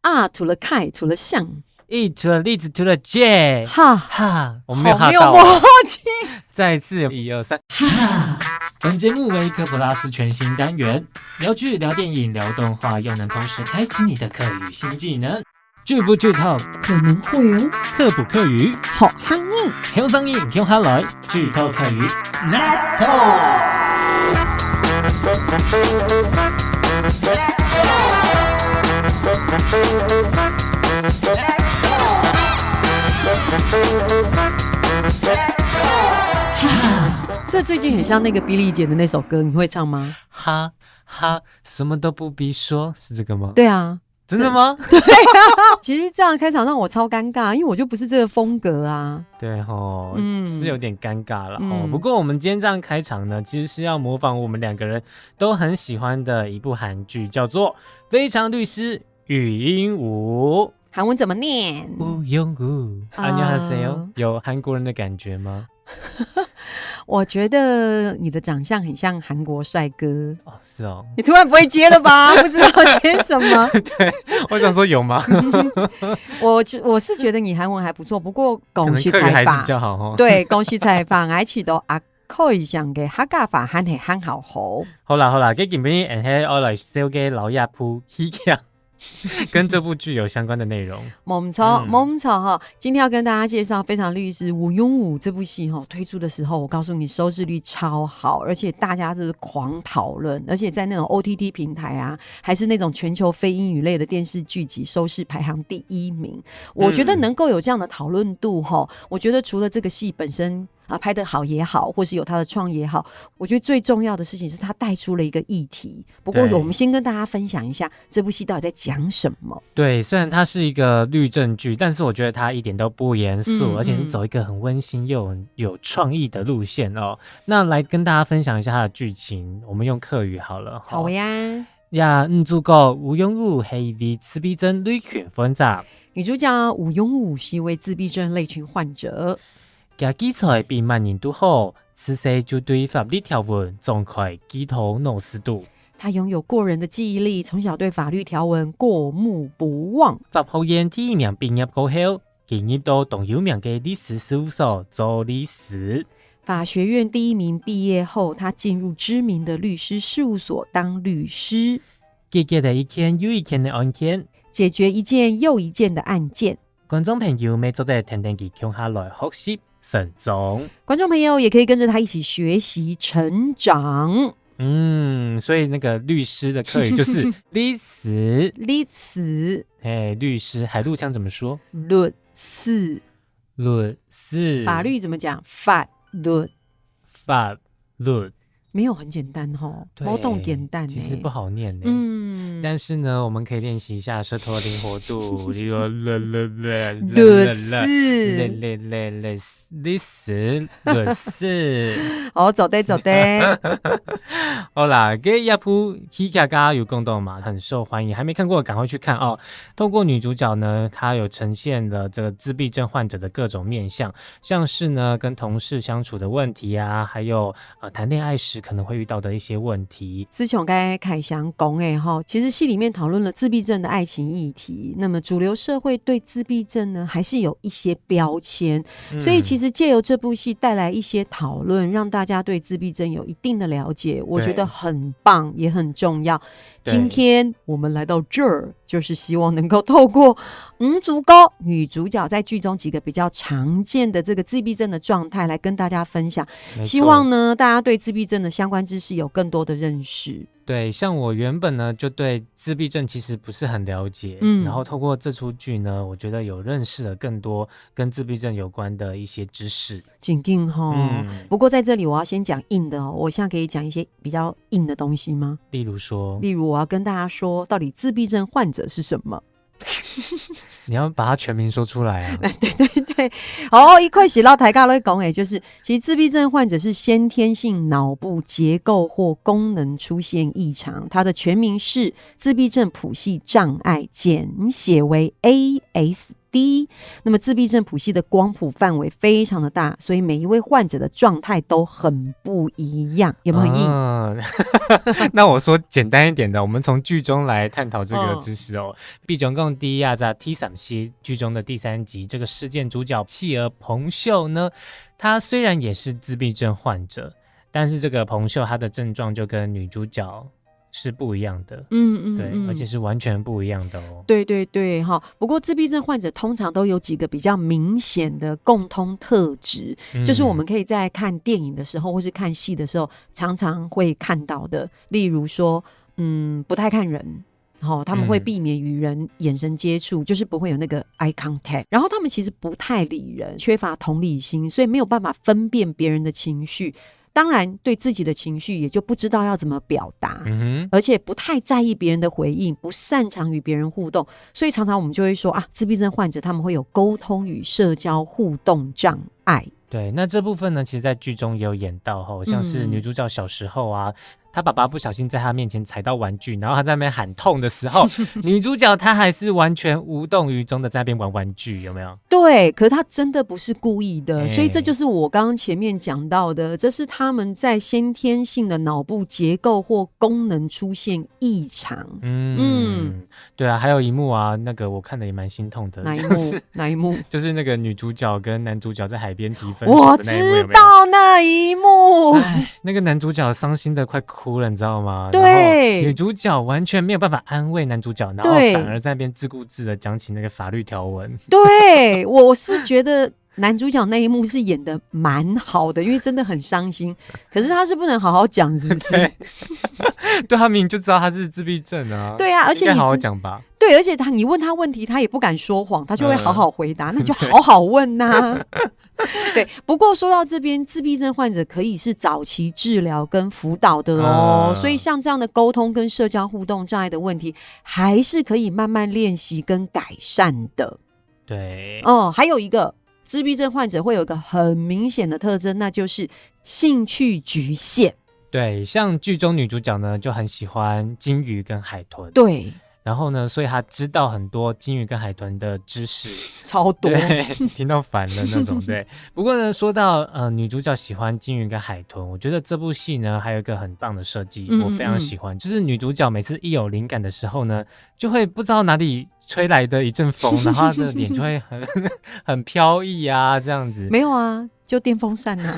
啊，涂了凯，涂了象，一涂了栗子，涂了芥，哈哈，我们没有哈好没有到默契。再一次，1、2、3，哈。本节目为科普拉斯全新单元，聊剧、聊电影、聊动画，又能同时开启你的客语新技能。剧不剧透，可能会哦，课不课语，好汉密。听声音，听下来，剧透课语 ，Let's go！这最近很像那个比利姐的那首歌，你会唱吗？哈哈，什么都不必说，是这个吗？对啊，真的吗？对啊。其实这样开场让我超尴尬，因为我就不是这个风格啊。对吼，是有点尴尬了吼。不过我们今天这样开场呢，其实是要模仿我们两个人都很喜欢的一部韩剧，叫做《非常律师禹英禑》。韩文怎么念？吴永武，안녕하세요。有韩国人的感觉吗？我觉得你的长相很像韩国帅哥哦，是哦。你突然不会接了吧？不知道接什么？对，我想说有吗？我是觉得你韩文还不错，不过恭喜采可能客语还是访比较好哦。对，恭喜采访，而且都可以上嘅客家話肯係很好好。好啦，今日我來小嘅老亞鋪戲劇。跟这部剧有相关的内容，没错哈。今天要跟大家介绍《非常律师禹英禑》这部戏哈，推出的时候，我告诉你收视率超好，而且大家就是狂讨论，而且在那种 OTT 平台啊，还是那种全球非英语类的电视剧集收视排行第1名。我觉得能够有这样的讨论度哈，我觉得除了这个戏本身拍得好也好，或是有它的创意也好，我觉得最重要的事情是它带出了一个议题。不过我们先跟大家分享一下这部戏到底在讲什么。对，虽然它是一个律政剧，但是我觉得它一点都不严肃，而且是走一个很温馨又很有创意的路线哦。那来跟大家分享一下它的剧情，我们用客语好了。好呀。主角禹英禑是一位自闭症类群患者。女主角禹英禑是一位自闭症类群患者。他基礎比萬人都好，自細就對法律條文總概記頭腦死度。他擁有過人的記憶力，從小對法律條文過目不忘。法學院第1名畢業過後，進入到動有名嘅律師事務所做律師。法學院第1名畢業後，他進入知名的律師事務所當律師，解決了一件又一件的案件，解決一件又一件的案件。觀眾朋友咪做得聽聽佢講下來學習成長，觀眾朋友也可以跟着他一起學習成長。所以那個律師的客語就是律師，律師，律師，海陸腔怎麼說？律師，律師，法律怎麼講？法律，法律。没有很簡單齁，沒動簡單，其實不好念呢。但是呢，我們可以練習一下舌頭的靈活度。律師，好，走的。好啦，這一部戲劇家有共動嘛，很受歡迎，還沒看過趕快去看哦。透過女主角呢，她有呈現了這個自閉症患者的各種面向，像是呢跟同事相處的問題啊，還有談戀愛時可能會遇到的一些問題。思瓊剛才凱翔講其實戲裡面討論了自閉症的愛情議題，那麼主流社會對自閉症呢還是有一些標籤，所以其實借由這部戲帶來一些討論，讓大家對自閉症有一定的了解，我覺得很棒也很重要。今天我們來到這兒，就是希望能夠透過主角女主角在劇中幾個比較常見的這個自閉症的狀態來跟大家分享，希望呢大家對自閉症的相關知識有更多的認識。對，像我原本呢就對自閉症其實不是很了解，然後透過這出劇呢，我覺得有認識了更多跟自閉症有關的一些知識。真硬不過在這裡我要先講硬的我現在可以講一些比較硬的東西嗎？例如我要跟大家說到底自閉症患者是什麼。你要把它全名說出來啊。對，好，一塊寫到台大來講就是其實自閉症患者是先天性腦部結構或功能出現異常，它的全名是自閉症譜系障礙，簡寫為 ASD。低。那么自闭症谱系的光谱范围非常的大，所以每一位患者的状态都很不一样，有没有很硬？那我说简单一点的，我们从剧中来探讨这个知识哦。毕总共第一在 T3C 剧中的第3集，这个事件主角企鹅彭秀呢，他虽然也是自闭症患者，但是这个彭秀他的症状就跟女主角是不一样的，对，而且是完全不一样的哦。对对对哈，不过自闭症患者通常都有几个比较明显的共通特质，就是我们可以在看电影的时候或是看戏的时候常常会看到的，例如说，不太看人。他们会避免与人眼神接触，就是不会有那个 eye contact。然后他们其实不太理人，缺乏同理心，所以没有办法分辨别人的情绪。当然，对自己的情绪也就不知道要怎么表达，而且不太在意别人的回应，不擅长与别人互动，所以常常我们就会说啊，自闭症患者他们会有沟通与社交互动障碍。对，那这部分呢，其实在剧中也有演到像是女主角小时候啊，她爸爸不小心在她面前踩到玩具，然后她在那边喊痛的时候，女主角她还是完全无动于衷的在那边玩玩具，有没有？对，可是她真的不是故意的，所以这就是我刚刚前面讲到的，这是他们在先天性的脑部结构或功能出现异常。对啊，还有一幕啊，那个我看的也蛮心痛的。哪一幕？哪一幕？就是那个女主角跟男主角在海边提分手的我那一幕，知道那一幕。那个男主角伤心的快哭了，你知道吗？对，然后女主角完全没有办法安慰男主角，然后反而在那边自顾自的讲起那个法律条文。对，我是觉得男主角那一幕是演的蛮好的，因为真的很伤心。可是他是不能好好讲，是不是？对，他明明就知道他是自闭症啊。对啊，而且应该好好讲吧。对，而且你问他问题，他也不敢说谎，他就会好好回答，那你就好好问啊。对，不过说到这边，自闭症患者可以是早期治疗跟辅导的哦，所以像这样的沟通跟社交互动障碍的问题，还是可以慢慢练习跟改善的。对，还有一个自闭症患者会有一个很明显的特征，那就是兴趣局限。对，像剧中女主角呢就很喜欢金鱼跟海豚。对。然后呢，所以他知道很多金鱼跟海豚的知识，超多，对，听到烦了那种。对，不过呢，说到女主角喜欢金鱼跟海豚，我觉得这部戏呢还有一个很棒的设计，我非常喜欢，就是女主角每次一有灵感的时候呢，就会不知道哪里吹来的一阵风，然后她的脸就会很飘逸啊，这样子。没有啊，就电风扇啊。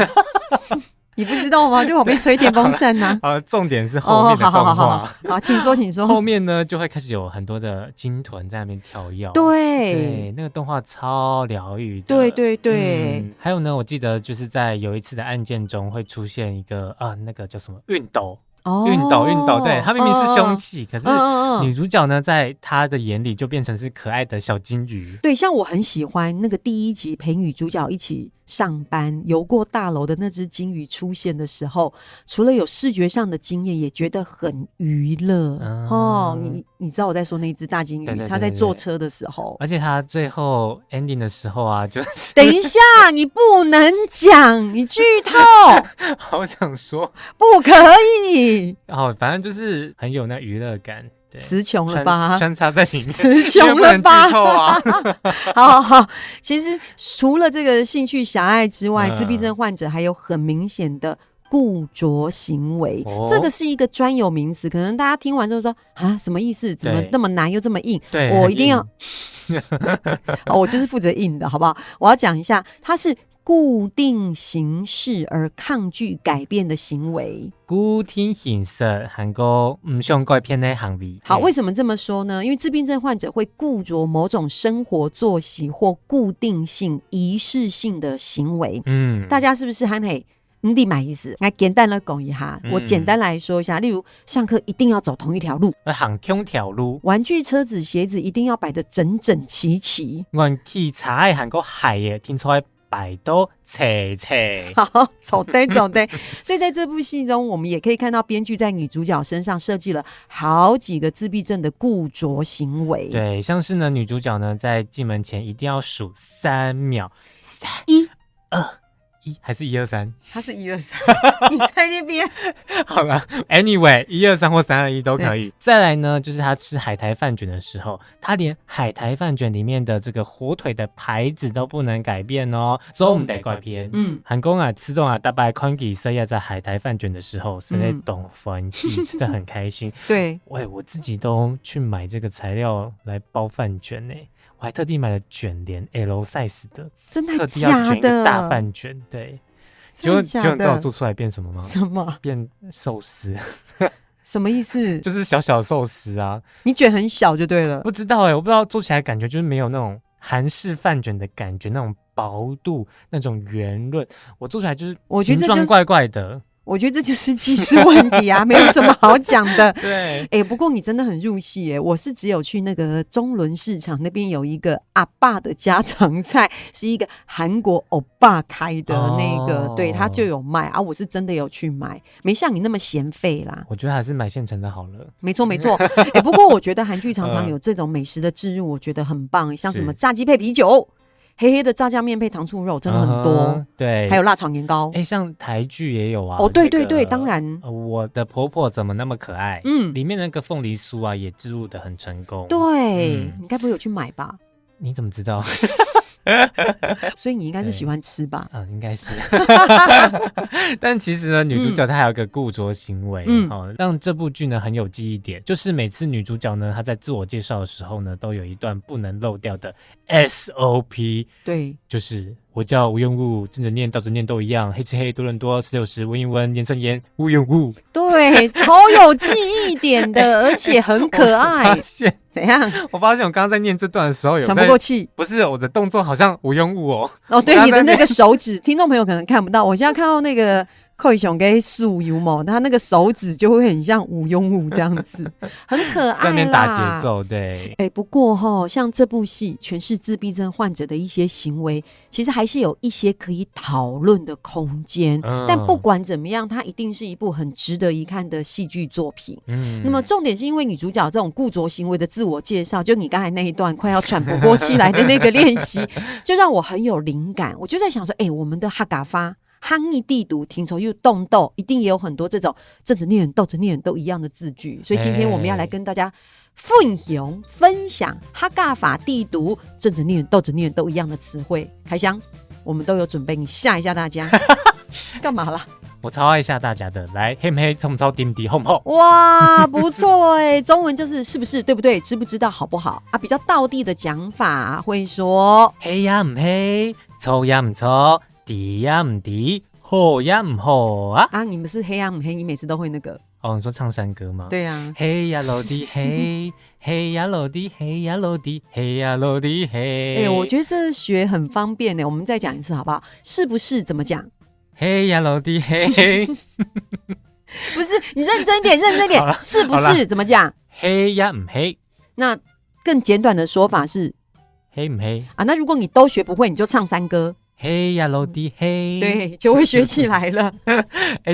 你不知道吗？就旁边吹电风扇呐。重点是后面的动画。好，请说，请说。后面呢，就会开始有很多的鲸豚在那边跳跃。对，那个动画超疗愈的。对对对。还有呢，我记得就是在有一次的案件中会出现一个那个叫什么熨斗。熨斗，对，它明明是凶器，可是女主角呢，在她的眼里就变成是可爱的小金鱼。对，像我很喜欢那个第一集陪女主角一起上班游过大楼的那只金鱼出现的时候，除了有视觉上的惊艳，也觉得很娱乐。你知道我在说那只大金鱼，对，它在坐车的时候，而且它最后 ending 的时候啊，就是等一下，你不能讲，你剧透。好想说，不可以。反正就是很有那娱乐感。词穷了吧？穿插在里面，词穷了吧？好，其实除了这个兴趣狭隘之外，自闭症患者还有很明显的固着行为，这个是一个专有名词，可能大家听完之后说啊，什么意思？怎么那么难又这么硬？对，我一定要，我就是负责硬的，好不好？我要讲一下，它是固定形式而抗拒改变的行为。固定形式和个不想改变的行为。好，为什么这么说呢？因为自闭症患者会固着某种生活作息或固定性、仪式性的行为。大家是不是还得你买意思？来简单的讲一下，我简单来说一下，例如上课一定要走同一条路，行同条路；玩具、车子、鞋子一定要摆得整整齐齐。玩器材和个鞋耶，听出来摆到齐齐。好，走对。所以在这部戏中，我们也可以看到编剧在女主角身上设计了好几个自闭症的固着行为。对，像是呢，女主角呢在进门前一定要数3秒，3、2、还是123？它是123，你在那边。好了 ，Anyway， 123或321都可以。再来呢，就是他吃海苔饭卷的时候，他连海苔饭卷里面的这个火腿的牌子都不能改变哦。总得怪偏，韩公啊，吃中啊，大白宽给塞亚在海苔饭卷的时候，是在懂欢喜，吃的很开心。对，喂，我自己都去买这个材料来包饭卷呢。我还特地买了卷帘 L size 的，真的特地要假卷一个的？大饭卷，对。结果你知道我做出来变什么吗？什么？变寿司。什么意思？就是小小寿司啊。你卷很小就对了。不知道我不知道做起来感觉就是没有那种韩式饭卷的感觉，那种薄度，那种圆润。我做出来就是形状怪怪的。我觉得这就是技术问题啊，没有什么好讲的。对，不过你真的很入戏我是只有去那个中仑市场那边有一个阿爸的家常菜，是一个韩国欧巴开的那个，对，他就有卖啊。我是真的有去买，没像你那么嫌废啦。我觉得还是买现成的好了。没错没错。不过我觉得韩剧常常有这种美食的置入，我觉得很棒，像什么炸鸡配啤酒。黑黑的炸酱面配糖醋肉真的很多，对，还有辣炒年糕。像台剧也有啊。对对对，当然。我的婆婆怎么那么可爱？里面那个凤梨酥啊，也置入的很成功。对，你该不会有去买吧？你怎么知道？所以你应该是喜欢吃吧？应该是。但其实呢，女主角她还有一个固着行为，让这部剧呢很有记忆点，就是每次女主角呢她在自我介绍的时候呢，都有一段不能漏掉的 SOP。对，就是我叫吴用武，正着念倒着念都一样，黑吃黑，多伦多16时，温一温，盐生盐，吴用武。对，超有记忆点的，而且很可爱。怎样？我发现我刚刚在念这段的时候有喘不过气，不是我的动作好像吴用武对，你的那个手指，听众朋友可能看不到，我现在看到那个寇雄跟素油嘛，他那个手指就会很像吴庸武这样子，很可爱啦。在那边打节奏，对。不过像这部戏诠释自闭症患者的一些行为，其实还是有一些可以讨论的空间。但不管怎么样，它一定是一部很值得一看的戏剧作品。那么重点是因为女主角这种固着行为的自我介绍，就你刚才那一段快要喘不过气来的那个练习，就让我很有灵感。我就在想说，我们的哈嘎发。夯一地读听愁又动斗，一定也有很多这种正着念斗着念都一样的字句，所以今天我们要来跟大家分享哈嘎法地读正着念斗着念都一样的词汇。开箱，我们都有准备，你吓一下大家。干嘛啦？我超爱吓大家的，来黑不黑，冲不冲，顶不顶，后不后？哇，不错中文就是是不是对不对，知不知道好不好啊？比较道地的讲法会说黑呀唔黑，臭呀唔臭，低呀唔低，好呀唔好啊！你们是黑呀唔黑，你每次都会那个你说唱山歌吗？对啊，黑呀落地黑，黑呀落地黑呀落地黑呀落地黑。我觉得这学很方便我们再讲一次好不好？是不是怎么讲？黑呀落地黑。不是，你认真点，是不是怎么讲？黑呀唔黑。那更简短的说法是黑唔黑那如果你都学不会，你就唱山歌。黑呀落地黑，对，就会学起来了。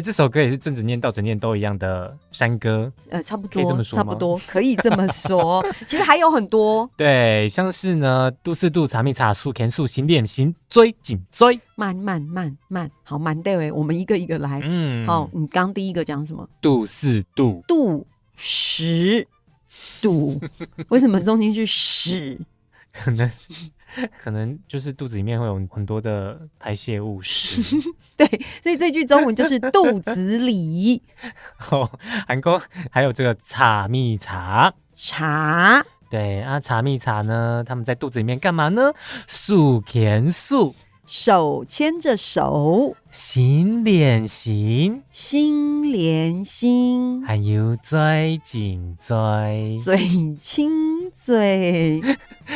这首歌也是正着念倒着念都一样的山歌。差不多，可以这么说吗？差不多可以这么说。其实还有很多，对，像是呢，度四度茶蜜茶素甜素行练行追紧追，慢，好慢对，我们一个一个来。好，你刚第一个讲什么？度四度，度10度，为什么中间去屎？可能就是肚子里面会有很多的排泄物屎。对，所以这句中文就是肚子里。韩国还有这个茶蜜茶，对茶蜜茶呢，他们在肚子里面干嘛呢？素甜素，手牵着手，心连心，心连心，还有嘴紧嘴，嘴亲嘴。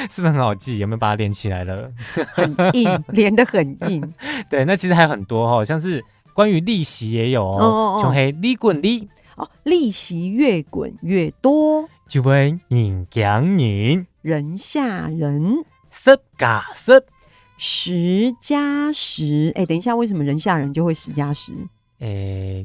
是不是很好记？有没有把它连起来了？很硬，连得很硬。对，那其实还有很多像是关于利息也有就黑利滚利利息越滚越多，就会人讲人，人吓人10加10， 10加10。等一下，为什么人吓人就会10加10？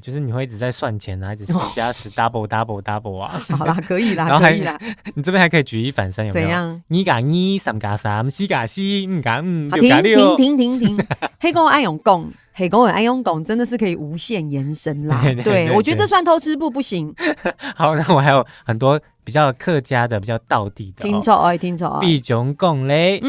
就是你会一直在算钱啊，一直10加10 double 啊。好啦，可以啦，然后可以啦。你这边还可以举一反三，有没有？怎样？2加2 3加3 4加4 5加5好6加6。停！黑公爱用讲，黑公爱用讲，真的是可以无限延伸啦。对，我觉得这算偷吃不行。好，那我还有很多比较客家的、比较道地的。听错。必种讲嘞，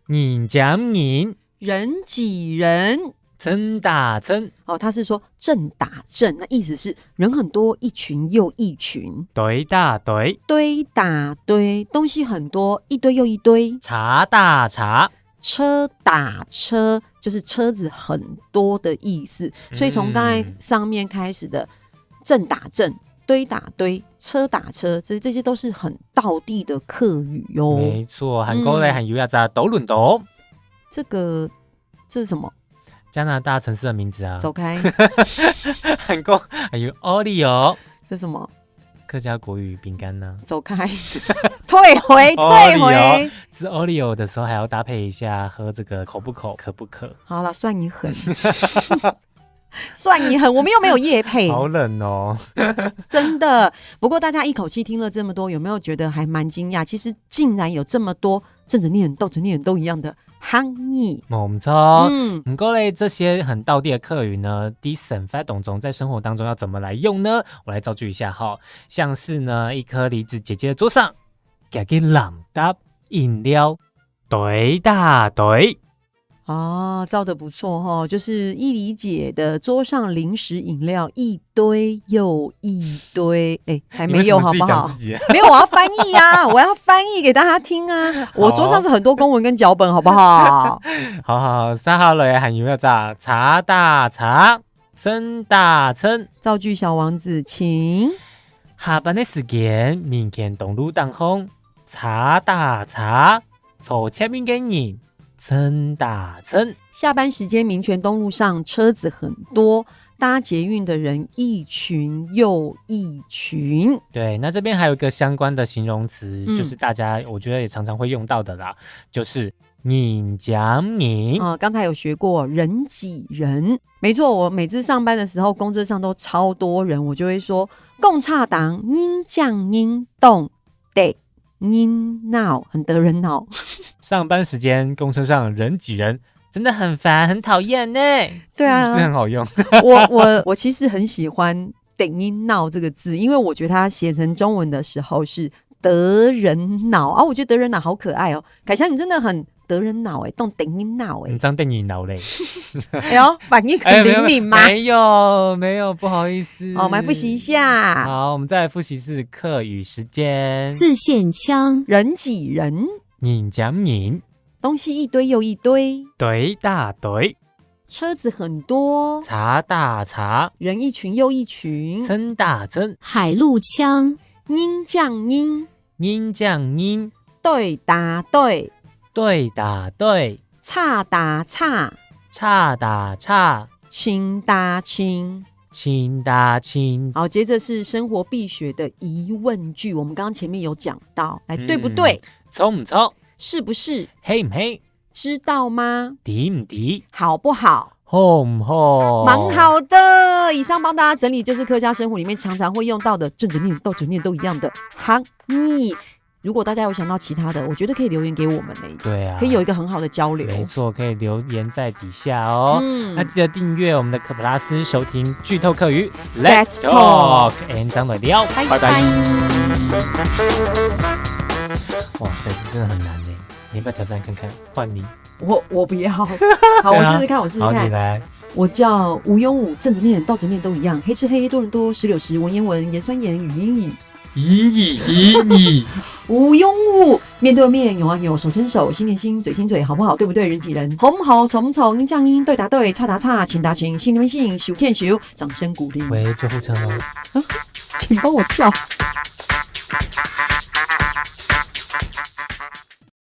人讲人，人挤人。真打真，他是说正打正，那意思是人很多，一群又一群，对打对，堆打堆，东西很多，一堆又一堆，茶打茶，车打车，就是车子很多的意思。所以从刚才上面开始的正打正，堆打堆，车打车，这些都是很道地的客语哟。没错，韩国嘞，韩有要在斗伦斗，这是什么？加拿大城市的名字啊，走开。韩国还有 Oreo， 这是什么？客家国语饼干呢？走开，退回。吃 Oreo 的时候还要搭配一下，喝这个口不口，渴不渴？好了，算你狠，算你狠，我们又没有业配，好冷哦，真的。不过大家一口气听了这么多，有没有觉得还蛮惊讶？其实竟然有这么多正着念、倒着念都一样的汉语。没错，不过嘞，这些很道地的客语呢，啲省发动中在生活当中要怎么来用呢？我来造句一下哈，像是呢，一颗梨子姐姐的桌上，夹给冷搭饮料，对打对。造得不错哈，就是一梨姐的桌上零食饮料一堆又一堆，才没有好不好？没有，我要翻译啊，我要翻译给大家听啊。我桌上是很多公文跟脚本，好不好？好，三号来喊有没有咋？茶打茶，称打称。造句小王子，请。下班的时间，民间东路当空，茶打茶，坐前面的人。称打称，下班时间民权东路上车子很多，搭捷运的人一群又一群。对，那这边还有一个相关的形容词，就是大家我觉得也常常会用到的啦，就是人讲人。刚才有学过人挤人，没错，我每次上班的时候，公车上都超多人，我就会说共差党人讲人动得。闹很得人恼。上班时间公车上人挤人，真的很烦，很讨厌呢。对啊，是不是很好用？我其实很喜欢“等音闹”这个字，因为我觉得它写成中文的时候是得人恼啊。我觉得得人恼好可爱哦。凯翔，你真的很得人恼动等音闹你这样等你恼嘞？哎呦，反应很灵敏吗？没有，不好意思。我们来复习一下。好，我们再来复习是客语时间。四线腔，人挤人，人讲人，东西一堆又一堆，对打对，车子很多，茶打茶，人一群又一群，真打真。海陆腔，音降音，音降音，对打对，对打对，差打差，差打差，轻打轻，轻打轻。好，接着是生活必学的疑问句，我们刚刚前面有讲到，来，对不对？错不错？是不是？嘿唔嘿？知道吗？ดี唔ดี？好不好？好唔好？蛮好的。以上帮大家整理就是客家生活里面常常会用到的正着念、倒着念都一样的行语。如果大家有想到其他的，我觉得可以留言给我们呢。对啊，可以有一个很好的交流。没错，可以留言在底下哦。那记得订阅我们的科普拉斯，收听剧透客语 Let's Talk， 张磊聊，拜拜。哇塞，这真的很难耶，你要不要挑战看看？换你。我不要。好，我试试看，好，你来。我叫吴庸武，正着念、倒着念都一样，黑吃黑，多人多，石榴石，文言文，盐酸盐，语音语。吴庸武，面对面，有啊有，手牵手，心连心，嘴亲嘴，好不好？对不对？人挤人，好不好？丑不丑？音降音，对答对，差答差，情答情，心连心，手牵手，掌声鼓励。喂，救护车吗？请帮我叫。